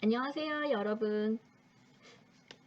안녕하세요, 여러분.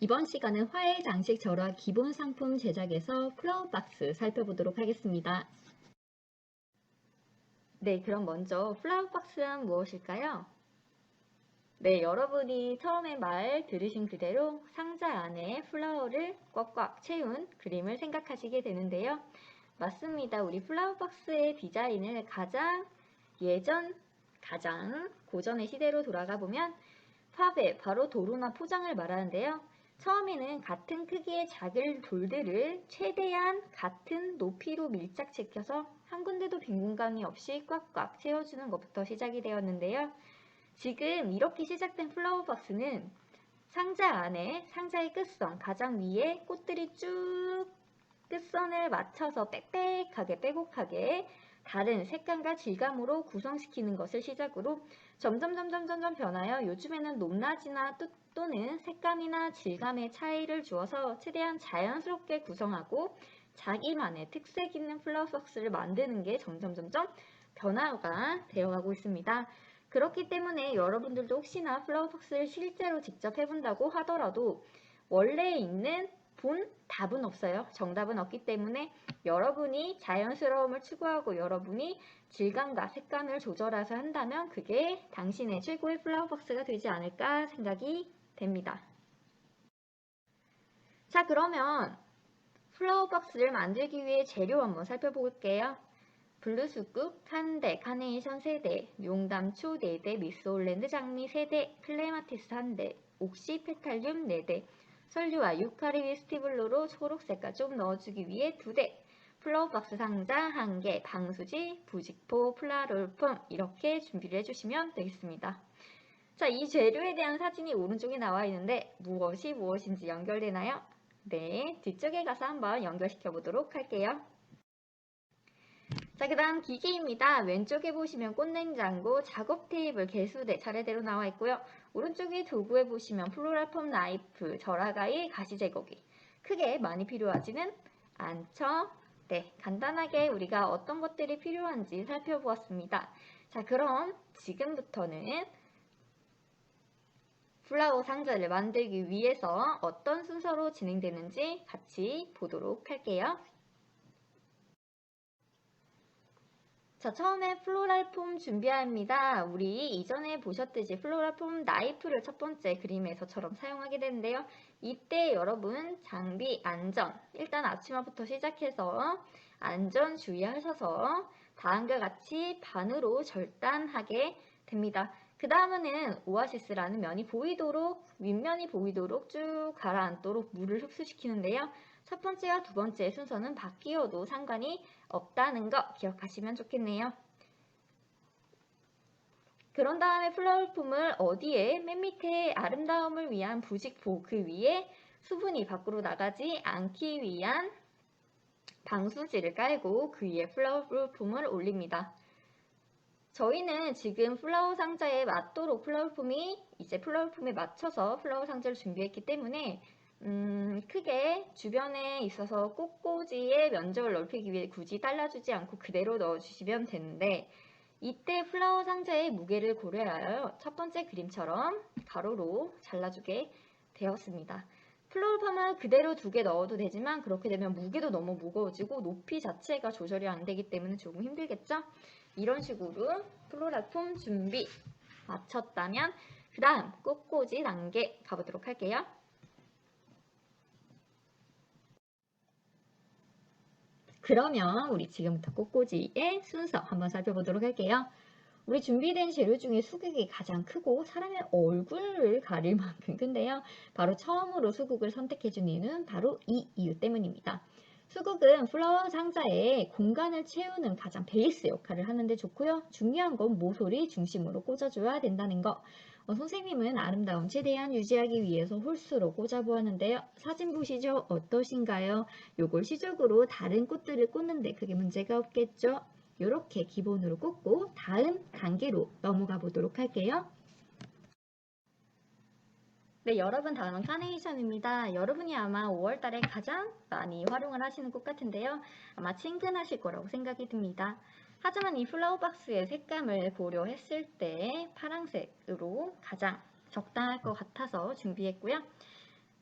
이번 시간은 화훼 장식 절화 기본 상품 제작에서 플라워 박스 살펴보도록 하겠습니다. 네, 그럼 먼저 플라워 박스란 무엇일까요? 네, 여러분이 처음에 말 들으신 그대로 상자 안에 플라워를 꽉꽉 채운 그림을 생각하시게 되는데요. 맞습니다. 우리 플라워 박스의 디자인을 가장 고전의 시대로 돌아가 보면 팝에 바로 도로나 포장을 말하는데요. 처음에는 같은 크기의 작은 돌들을 최대한 같은 높이로 밀착시켜서 한 군데도 빈 공간이 없이 꽉꽉 채워주는 것부터 시작이 되었는데요. 지금 이렇게 시작된 플라워 박스는 상자 안에 상자의 끝선 가장 위에 꽃들이 쭉 끝선을 맞춰서 빽빽하게 빼곡하게 다른 색감과 질감으로 구성시키는 것을 시작으로 점점 변하여 요즘에는 높낮이나 또는 색감이나 질감의 차이를 주어서 최대한 자연스럽게 구성하고 자기만의 특색 있는 플라워 박스를 만드는 게 점점 변화가 되어가고 있습니다. 그렇기 때문에 여러분들도 혹시나 플라워 박스를 실제로 직접 해본다고 하더라도 원래 있는 답은 없어요. 정답은 없기 때문에 여러분이 자연스러움을 추구하고 여러분이 질감과 색감을 조절해서 한다면 그게 당신의 최고의 플라워 박스가 되지 않을까 생각이 됩니다. 자, 그러면 플라워 박스를 만들기 위해 재료 한번 살펴볼게요. 블루스국 1대, 카네이션 3대, 용담초 4대, 미스올랜드 장미 3대, 클레마티스 1대, 옥시 페탈륨 4대, 설류와 유카리 스티블로로 초록색깔 좀 넣어주기 위해 2대, 플라워 박스 상자 1개, 방수지, 부직포, 플라롤폼 이렇게 준비를 해주시면 되겠습니다. 자, 이 재료에 대한 사진이 오른쪽에 나와 있는데 무엇인지 연결되나요? 네, 뒤쪽에 가서 한번 연결시켜 보도록 할게요. 자, 그 다음 기계입니다. 왼쪽에 보시면 꽃냉장고, 작업 테이블, 개수대 차례대로 나와 있고요. 오른쪽에 도구에 보시면 플로랄 폼 나이프, 절하가위, 가시 제거기. 크게 많이 필요하지는 않죠. 네, 간단하게 우리가 어떤 것들이 필요한지 살펴보았습니다. 자, 그럼 지금부터는 플라워 상자를 만들기 위해서 어떤 순서로 진행되는지 같이 보도록 할게요. 자, 처음에 플로랄 폼 준비합니다. 우리 이전에 보셨듯이 플로랄 폼 나이프를 첫 번째 그림에서처럼 사용하게 되는데요. 이때 여러분 장비 안전, 일단 앞치마부터 시작해서 안전 주의하셔서 다음과 같이 반으로 절단하게 됩니다. 그 다음에는 오아시스라는 윗면이 보이도록 쭉 가라앉도록 물을 흡수시키는데요. 첫 번째와 두 번째 순서는 바뀌어도 상관이 없다는 거 기억하시면 좋겠네요. 그런 다음에 플라워폼을 어디에? 맨 밑에 아름다움을 위한 부직포 그 위에 수분이 밖으로 나가지 않기 위한 방수지를 깔고 그 위에 플라워폼을 올립니다. 저희는 지금 플라워 상자에 맞도록 플라워폼에 맞춰서 플라워 상자를 준비했기 때문에 크게 주변에 있어서 꽃꽂이의 면적을 넓히기 위해 굳이 잘라주지 않고 그대로 넣어주시면 되는데 이때 플라워 상자의 무게를 고려하여 첫 번째 그림처럼 가로로 잘라주게 되었습니다. 플로럴팜을 그대로 2개 넣어도 되지만 그렇게 되면 무게도 너무 무거워지고 높이 자체가 조절이 안 되기 때문에 조금 힘들겠죠? 이런 식으로 플로럴폼 준비 마쳤다면 그 다음 꽃꽂이 단계 가보도록 할게요. 그러면 우리 지금부터 꽃꽂이의 순서 한번 살펴보도록 할게요. 우리 준비된 재료 중에 수국이 가장 크고 사람의 얼굴을 가릴 만큼 큰데요. 바로 처음으로 수국을 선택해준 이유는 바로 이 이유 때문입니다. 수국은 플라워 상자에 공간을 채우는 가장 베이스 역할을 하는데 좋고요. 중요한 건 모서리 중심으로 꽂아줘야 된다는 거. 선생님은 아름다움 최대한 유지하기 위해서 홀수로 꽂아보았는데요. 사진 보시죠? 어떠신가요? 요걸 시적으로 다른 꽃들을 꽂는데 그게 문제가 없겠죠? 이렇게 기본으로 꽂고 다음 단계로 넘어가 보도록 할게요. 네, 여러분 다음은 카네이션입니다. 여러분이 아마 5월달에 가장 많이 활용을 하시는 꽃 같은데요. 아마 친근하실 거라고 생각이 듭니다. 하지만 이 플라워 박스의 색감을 고려했을 때 파란색으로 가장 적당할 것 같아서 준비했고요.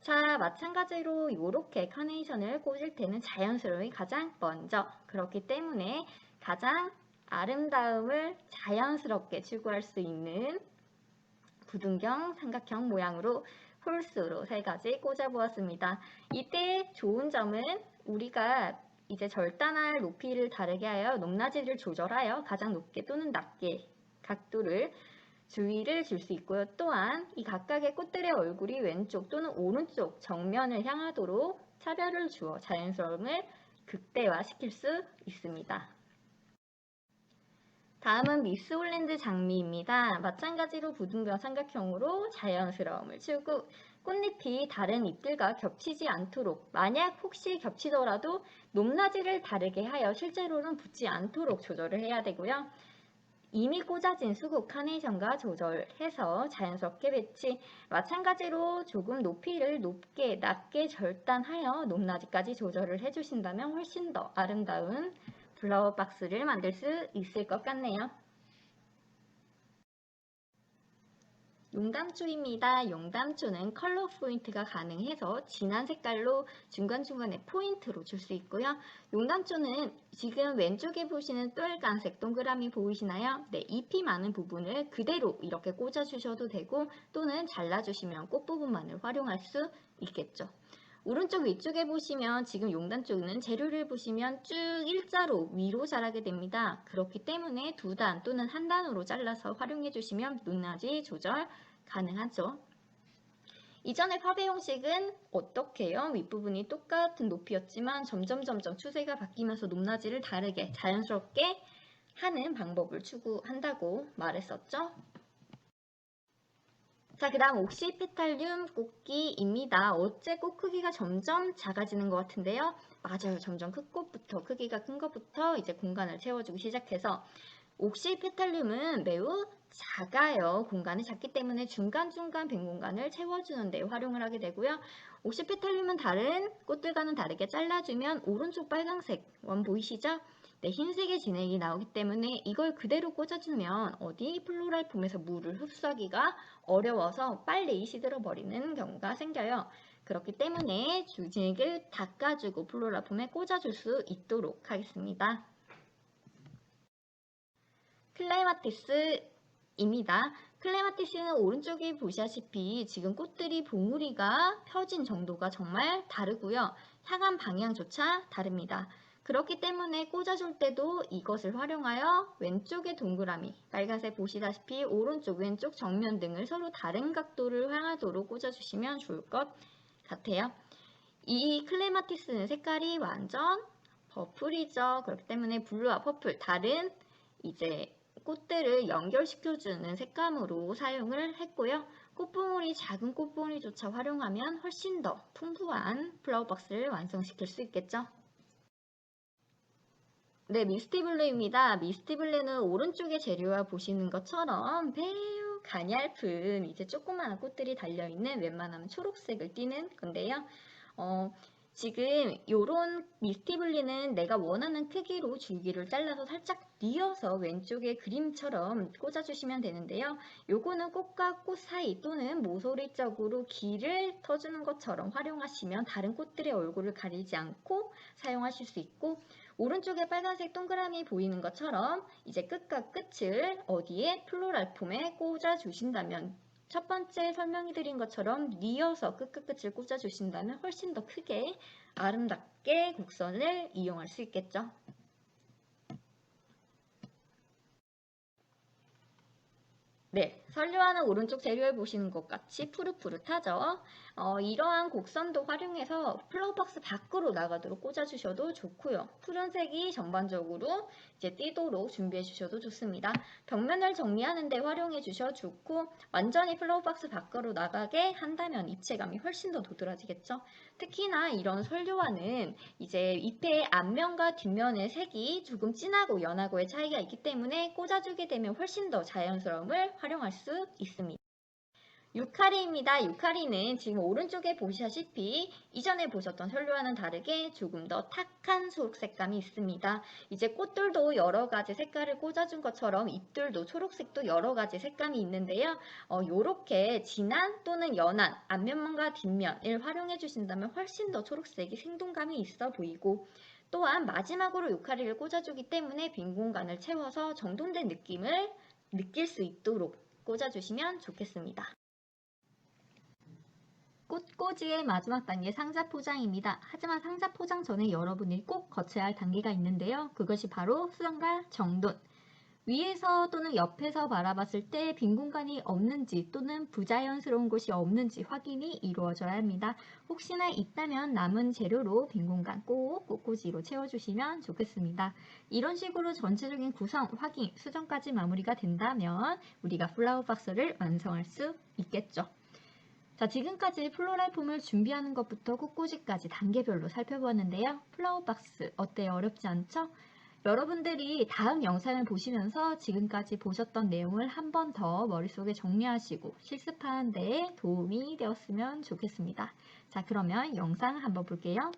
자, 마찬가지로 이렇게 카네이션을 꽂을 때는 자연스러움이 가장 먼저, 그렇기 때문에 가장 아름다움을 자연스럽게 추구할 수 있는 부둔경 삼각형 모양으로 홀수로 3가지 꽂아보았습니다. 이때 좋은 점은 우리가 이제 절단할 높이를 다르게 하여 높낮이를 조절하여 가장 높게 또는 낮게 각도를 주의를 줄 수 있고요. 또한 이 각각의 꽃들의 얼굴이 왼쪽 또는 오른쪽 정면을 향하도록 차별을 주어 자연스러움을 극대화시킬 수 있습니다. 다음은 미스 홀랜드 장미입니다. 마찬가지로 부둔경 삼각형으로 자연스러움을 추구, 꽃잎이 다른 잎들과 겹치지 않도록, 만약 혹시 겹치더라도 높낮이를 다르게 하여 실제로는 붙지 않도록 조절을 해야 되고요. 이미 꽂아진 수국 카네이션과 조절해서 자연스럽게 배치, 마찬가지로 조금 높이를 높게 낮게 절단하여 높낮이까지 조절을 해주신다면 훨씬 더 아름다운 플라워 박스를 만들 수 있을 것 같네요. 용담초입니다. 용담초는 컬러 포인트가 가능해서 진한 색깔로 중간중간에 포인트로 줄 수 있고요. 용담초는 지금 왼쪽에 보시는 빨간색 동그라미 보이시나요? 네, 잎이 많은 부분을 그대로 이렇게 꽂아주셔도 되고 또는 잘라주시면 꽃부분만을 활용할 수 있겠죠. 오른쪽 위쪽에 보시면 지금 용단 쪽은 재료를 보시면 쭉 일자로 위로 자라게 됩니다. 그렇기 때문에 2단 또는 1단으로 잘라서 활용해 주시면 높낮이 조절 가능하죠. 이전의 파베 형식은 어떻게 해요? 윗부분이 똑같은 높이였지만 점점 추세가 바뀌면서 높낮이를 다르게 자연스럽게 하는 방법을 추구한다고 말했었죠. 자, 그 다음 옥시페탈륨 꽃기입니다. 어째 꽃 크기가 점점 작아지는 것 같은데요. 맞아요. 점점 큰 꽃부터, 크기가 큰 것부터 이제 공간을 채워주기 시작해서 옥시페탈륨은 매우 작아요. 공간이 작기 때문에 중간중간 빈 공간을 채워주는 데 활용을 하게 되고요. 옥시페탈륨은 다른 꽃들과는 다르게 잘라주면 오른쪽 빨강색 원 보이시죠? 네, 흰색의 진액이 나오기 때문에 이걸 그대로 꽂아주면 어디 플로랄 폼에서 물을 흡수하기가 어려워서 빨리 시들어 버리는 경우가 생겨요. 그렇기 때문에 진액을 닦아주고 플로랄 폼에 꽂아줄 수 있도록 하겠습니다. 클레마티스입니다. 클레마티스는 오른쪽에 보시다시피 지금 꽃들이 봉우리가 펴진 정도가 정말 다르고요. 향한 방향조차 다릅니다. 그렇기 때문에 꽂아줄 때도 이것을 활용하여 왼쪽의 동그라미, 빨간색 보시다시피 오른쪽, 왼쪽 정면 등을 서로 다른 각도를 향하도록 꽂아주시면 좋을 것 같아요. 이 클레마티스는 색깔이 완전 퍼플이죠. 그렇기 때문에 블루와 퍼플, 다른 이제 꽃들을 연결시켜주는 색감으로 사용을 했고요. 꽃봉오리, 작은 꽃봉오리조차 활용하면 훨씬 더 풍부한 플라워 박스를 완성시킬 수 있겠죠. 네, 미스티블루입니다. 미스티블루는 오른쪽의 재료와 보시는 것처럼 매우 가냘픈 이제 조그마한 꽃들이 달려있는 웬만하면 초록색을 띠는 건데요. 지금 이런 미스티블리는 내가 원하는 크기로 줄기를 잘라서 살짝 뉘어서 왼쪽에 그림처럼 꽂아주시면 되는데요. 요거는 꽃과 꽃 사이 또는 모서리 쪽으로 길을 터주는 것처럼 활용하시면 다른 꽃들의 얼굴을 가리지 않고 사용하실 수 있고 오른쪽에 빨간색 동그라미 보이는 것처럼 이제 끝과 끝을 어디에 플로랄 폼에 꽂아 주신다면 첫 번째 설명해드린 것처럼 뉘어서 끝과 끝을 꽂아 주신다면 훨씬 더 크게 아름답게 곡선을 이용할 수 있겠죠. 네, 설류하는 오른쪽 재료에 보시는 것 같이 푸릇푸릇하죠. 이러한 곡선도 활용해서 플라워 박스 밖으로 나가도록 꽂아주셔도 좋고요. 푸른색이 전반적으로 이제 띄도록 준비해 주셔도 좋습니다. 벽면을 정리하는 데 활용해 주셔도 좋고 완전히 플라워 박스 밖으로 나가게 한다면 입체감이 훨씬 더 도드라지겠죠. 특히나 이런 설류화는 이제 잎의 앞면과 뒷면의 색이 조금 진하고 연하고의 차이가 있기 때문에 꽂아주게 되면 훨씬 더 자연스러움을 활용할 수 있습니다. 유카리입니다. 유카리는 지금 오른쪽에 보시다시피 이전에 보셨던 혈류와는 다르게 조금 더 탁한 초록색감이 있습니다. 이제 꽃들도 여러 가지 색깔을 꽂아준 것처럼 잎들도 초록색도 여러 가지 색감이 있는데요. 이렇게 진한 또는 연한 앞면과 뒷면을 활용해 주신다면 훨씬 더 초록색이 생동감이 있어 보이고 또한 마지막으로 유카리를 꽂아주기 때문에 빈 공간을 채워서 정돈된 느낌을 느낄 수 있도록 꽂아주시면 좋겠습니다. 꽃꽂이의 마지막 단계 상자 포장입니다. 하지만 상자 포장 전에 여러분이 꼭 거쳐야 할 단계가 있는데요. 그것이 바로 수정과 정돈. 위에서 또는 옆에서 바라봤을 때 빈 공간이 없는지 또는 부자연스러운 곳이 없는지 확인이 이루어져야 합니다. 혹시나 있다면 남은 재료로 빈 공간 꼭 꽃꽂이로 채워주시면 좋겠습니다. 이런 식으로 전체적인 구성, 확인, 수정까지 마무리가 된다면 우리가 플라워 박스를 완성할 수 있겠죠. 자, 지금까지 플로랄 폼을 준비하는 것부터 꽃꽂이까지 단계별로 살펴보았는데요. 플라워 박스 어때요? 어렵지 않죠? 여러분들이 다음 영상을 보시면서 지금까지 보셨던 내용을 한 번 더 머릿속에 정리하시고 실습하는 데 도움이 되었으면 좋겠습니다. 자, 그러면 영상 한번 볼게요.